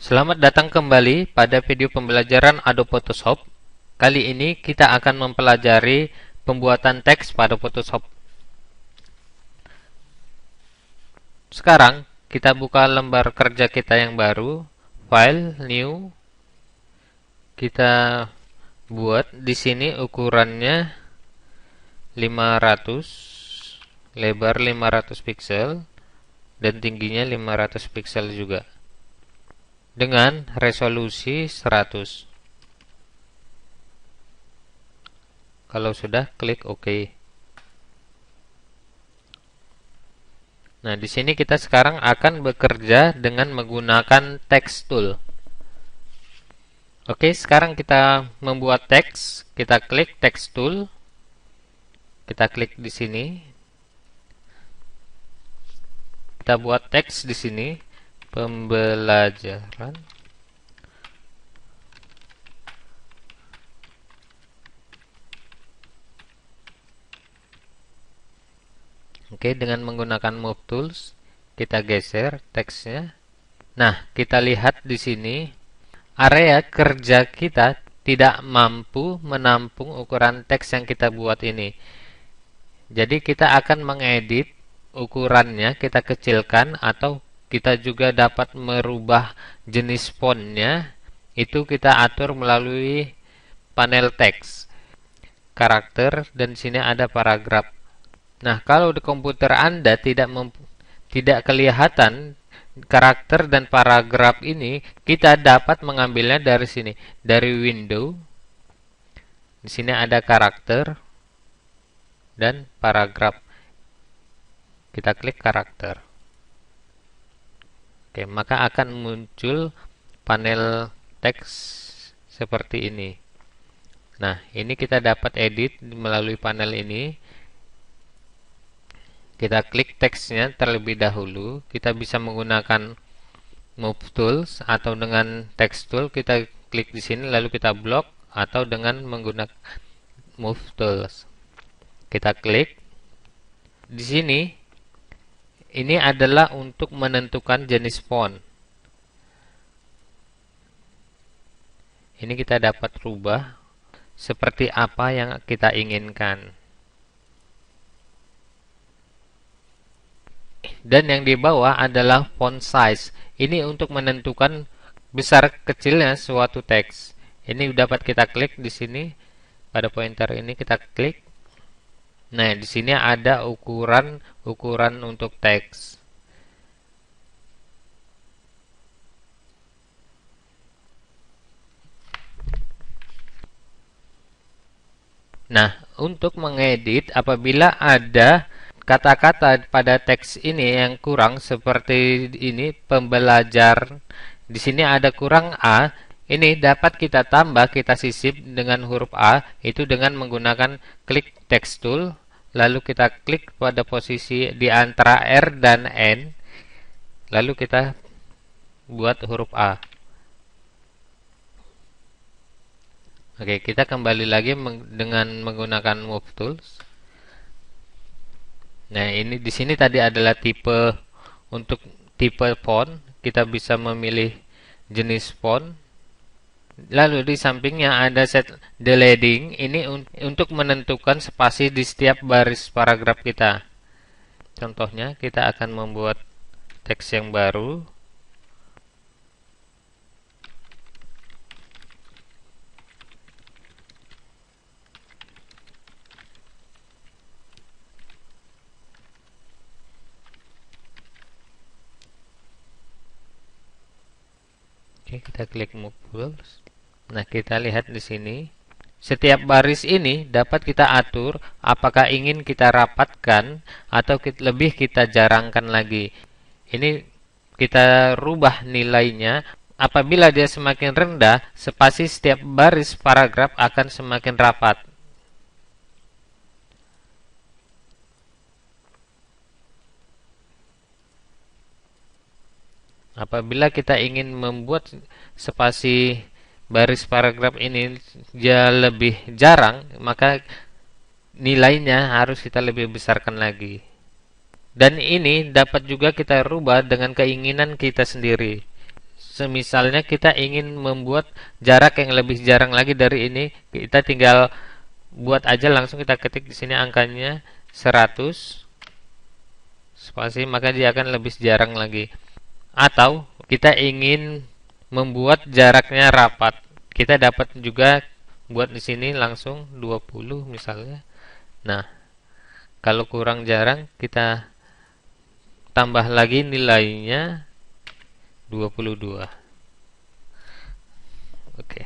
Selamat datang kembali pada video pembelajaran Adobe Photoshop. Kali ini kita akan mempelajari pembuatan teks pada Photoshop. Sekarang kita buka lembar kerja kita yang baru, File, New. Kita buat di sini ukurannya 500, lebar 500 pixel dan tingginya 500 pixel juga, dengan resolusi 100. Kalau sudah, klik OK. Nah, di sini kita sekarang akan bekerja dengan menggunakan text tool. Oke, sekarang kita membuat teks. Kita klik text tool. Kita klik di sini. Kita buat teks di sini. Pembelajaran Oke, dengan menggunakan Move Tools kita geser teksnya. Nah, kita lihat di sini area kerja kita tidak mampu menampung ukuran teks yang kita buat ini. Jadi kita akan mengedit ukurannya, kita kecilkan, atau kita juga dapat merubah jenis fontnya. Itu kita atur melalui panel teks, karakter, dan di sini ada paragraf. Nah, kalau di komputer Anda tidak kelihatan karakter dan paragraf ini, kita dapat mengambilnya dari sini, dari window. Di sini ada karakter dan paragraf. Kita klik karakter. Oke, maka akan muncul panel teks seperti ini. Nah, ini kita dapat edit melalui panel ini. Kita klik teksnya terlebih dahulu. Kita bisa menggunakan Move Tools atau dengan Text Tool. Kita klik di sini lalu kita blok, atau dengan menggunakan Move Tools. Kita klik di sini. Ini adalah untuk menentukan jenis font. Ini kita dapat rubah seperti apa yang kita inginkan. Dan yang di bawah adalah font size. Ini untuk menentukan besar kecilnya suatu teks. Ini dapat kita klik di sini. Pada pointer ini kita klik. Nah, di sini ada ukuran untuk teks. Nah, untuk mengedit apabila ada kata-kata pada teks ini yang kurang, seperti ini, pembelajar. Di sini ada kurang A. Ini dapat kita tambah, kita sisip dengan huruf A, itu dengan menggunakan klik text tool, lalu kita klik pada posisi di antara R dan N, lalu kita buat huruf A. Oke, kita kembali lagi dengan menggunakan Move Tools. Nah, ini di sini tadi adalah tipe, untuk tipe font. Kita bisa memilih jenis font. Lalu di sampingnya ada set the leading. Ini untuk menentukan spasi di setiap baris paragraf kita. Contohnya, kita akan membuat teks yang baru. Oke, kita klik Move Tools. Nah, kita lihat di sini. Setiap baris ini dapat kita atur apakah ingin kita rapatkan atau lebih kita jarangkan lagi. Ini kita rubah nilainya. Apabila dia semakin rendah, spasi setiap baris paragraf akan semakin rapat. Apabila kita ingin membuat spasi baris paragraf ini lebih jarang, maka nilainya harus kita lebih besarkan lagi. Dan ini dapat juga kita rubah dengan keinginan kita sendiri. Semisalnya kita ingin membuat jarak yang lebih jarang lagi dari ini, kita tinggal buat aja, langsung kita ketik di sini angkanya 100 spasi, maka dia akan lebih jarang lagi. Atau kita ingin membuat jaraknya rapat, kita dapat juga buat di sini langsung 20 misalnya. Nah, kalau kurang jarang kita tambah lagi nilainya 22. Oke.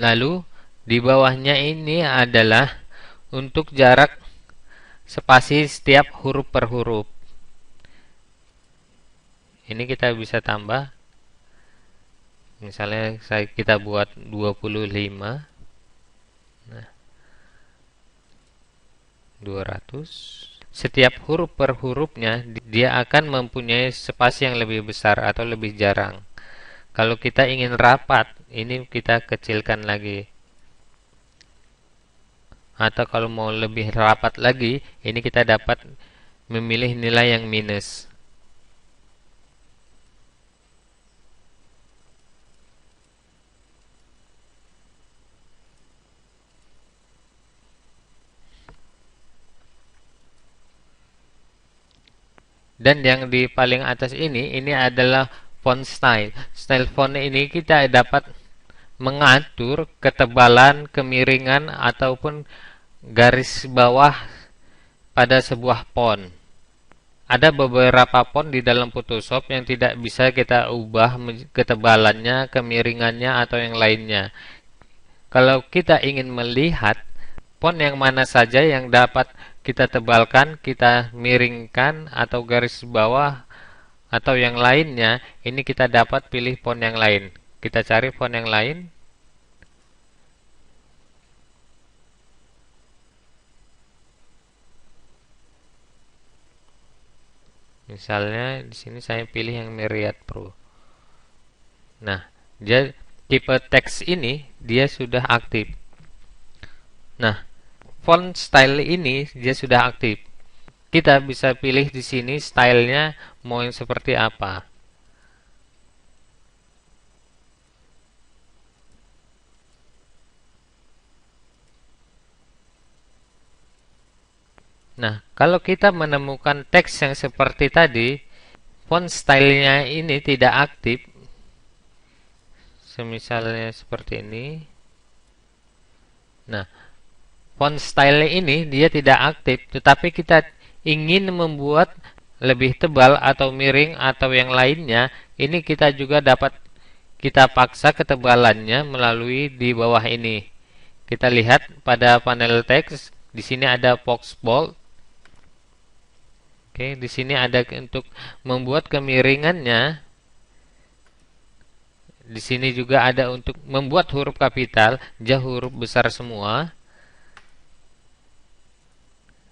Lalu di bawahnya ini adalah untuk jarak spasi setiap huruf per huruf. Ini kita bisa tambah. Misalnya kita buat 25. Nah, 200. Setiap huruf per hurufnya dia akan mempunyai spasi yang lebih besar atau lebih jarang. Kalau kita ingin rapat, ini kita kecilkan lagi. Atau kalau mau lebih rapat lagi, ini kita dapat memilih nilai yang minus. Dan yang di paling atas ini adalah font style. Style font ini kita dapat mengatur ketebalan, kemiringan, ataupun garis bawah pada sebuah font. Ada beberapa font di dalam Photoshop yang tidak bisa kita ubah ketebalannya, kemiringannya, atau yang lainnya. Kalau kita ingin melihat font yang mana saja yang dapat kita tebalkan, kita miringkan, atau garis bawah, atau yang lainnya, ini kita dapat pilih font yang lain. Kita cari font yang lain. Misalnya di sini saya pilih yang Myriad Pro. Nah, dia tipe teks ini dia sudah aktif. Nah, font style ini dia sudah aktif. Kita bisa pilih di sini stylenya mau yang seperti apa. Nah, kalau kita menemukan teks yang seperti tadi, font stylenya ini tidak aktif, semisalnya seperti ini. Nah, font style ini dia tidak aktif, tetapi kita ingin membuat lebih tebal atau miring atau yang lainnya, ini kita juga dapat kita paksa ketebalannya melalui di bawah ini. Kita lihat pada panel teks, di sini ada box bold. Oke, di sini ada untuk membuat kemiringannya. Di sini juga ada untuk membuat huruf kapital, huruf besar semua.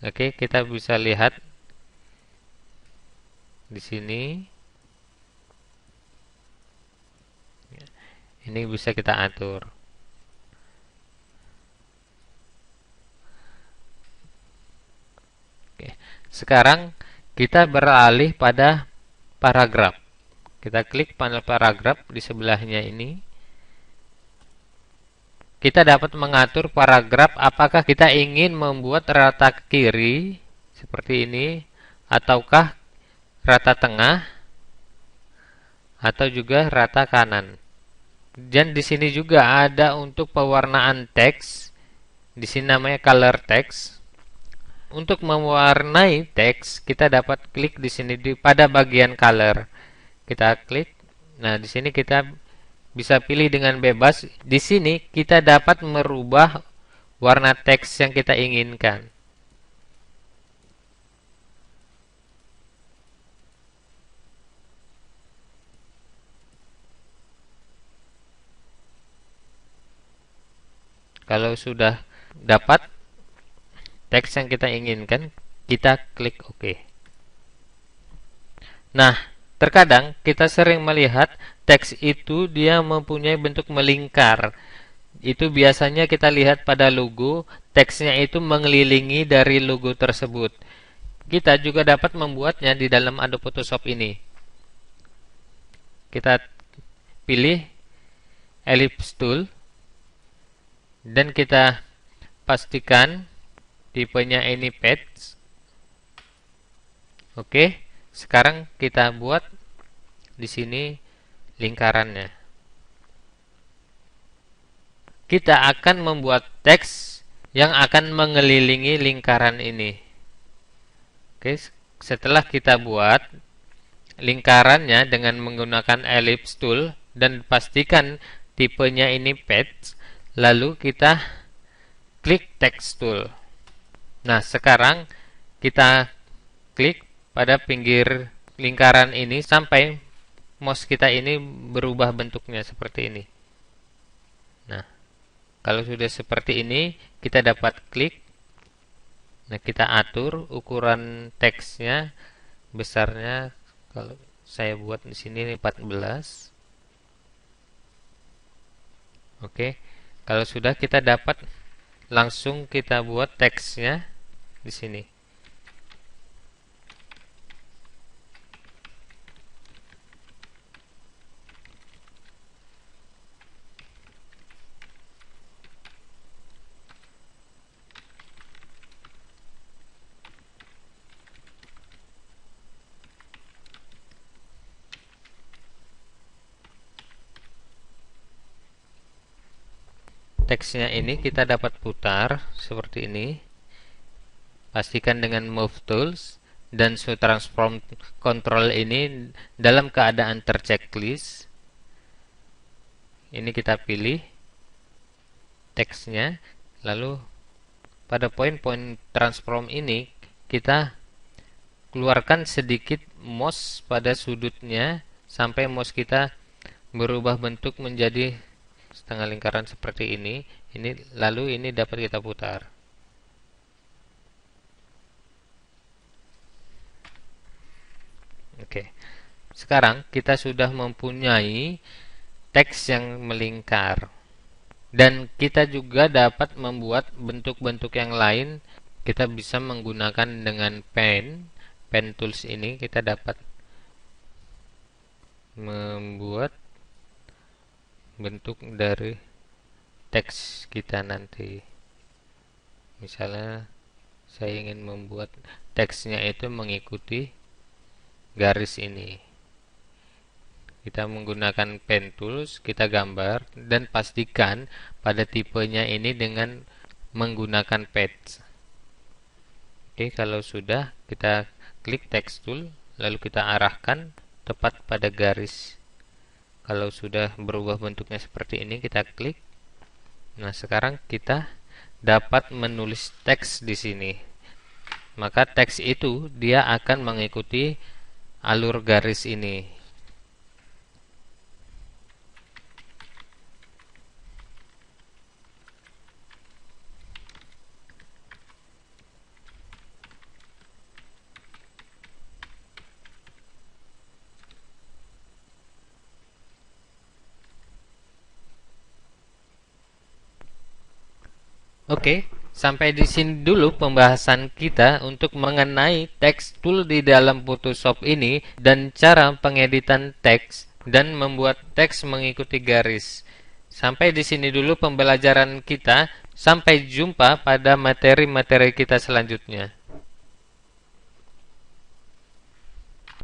Oke, kita bisa lihat di sini. Ini bisa kita atur. Oke, sekarang kita beralih pada paragraf. Kita klik panel paragraf di sebelahnya ini. Kita dapat mengatur paragraf apakah kita ingin membuat rata ke kiri seperti ini, ataukah rata tengah, atau juga rata kanan. Dan di sini juga ada untuk pewarnaan teks. Di sini namanya color text. Untuk mewarnai teks, kita dapat klik di sini pada bagian color. Kita klik. Nah, di sini kita bisa pilih dengan bebas. Di sini kita dapat merubah warna teks yang kita inginkan. Kalau sudah dapat teks yang kita inginkan, kita klik OK. Nah, terkadang kita sering melihat teks itu dia mempunyai bentuk melingkar. Itu biasanya kita lihat pada logo, teksnya itu mengelilingi dari logo tersebut. Kita juga dapat membuatnya di dalam Adobe Photoshop ini. kita pilih ellipse tool dan kita pastikan tipenya ini patch. Oke, sekarang kita buat di sini lingkarannya. Kita akan membuat teks yang akan mengelilingi lingkaran ini. Oke, setelah kita buat lingkarannya dengan menggunakan ellipse tool dan pastikan tipenya ini patch, lalu kita klik text tool. Nah, sekarang kita klik pada pinggir lingkaran ini sampai mouse kita ini berubah bentuknya seperti ini. Nah, kalau sudah seperti ini, kita dapat klik. Nah, kita atur ukuran teksnya, besarnya kalau saya buat di sini 14. Oke. Kalau sudah, kita dapat langsung kita buat teksnya di sini. Teksnya ini kita dapat putar seperti ini. Pastikan dengan move tools dan show transform control ini dalam keadaan terchecklist. Ini kita pilih teksnya, lalu pada poin-poin transform ini kita keluarkan sedikit mouse pada sudutnya sampai mouse kita berubah bentuk menjadi setengah lingkaran seperti ini. Lalu ini dapat kita putar. Oke. Sekarang kita sudah mempunyai teks yang melingkar. Dan kita juga dapat membuat bentuk-bentuk yang lain. Kita bisa menggunakan dengan pen tools ini, kita dapat membuat bentuk dari teks kita nanti. Misalnya saya ingin membuat teksnya itu mengikuti garis ini. Kita menggunakan pen tools, kita gambar dan pastikan pada tipenya ini dengan menggunakan patch. Oke, kalau sudah, kita klik text tool lalu kita arahkan tepat pada garis. Kalau sudah berubah bentuknya seperti ini, kita klik. Nah, sekarang kita dapat menulis teks di sini. Maka teks itu dia akan mengikuti alur garis ini. Oke, sampai di sini dulu pembahasan kita untuk mengenai text tool di dalam Photoshop ini dan cara pengeditan teks dan membuat teks mengikuti garis. Sampai di sini dulu pembelajaran kita. Sampai jumpa pada materi-materi kita selanjutnya.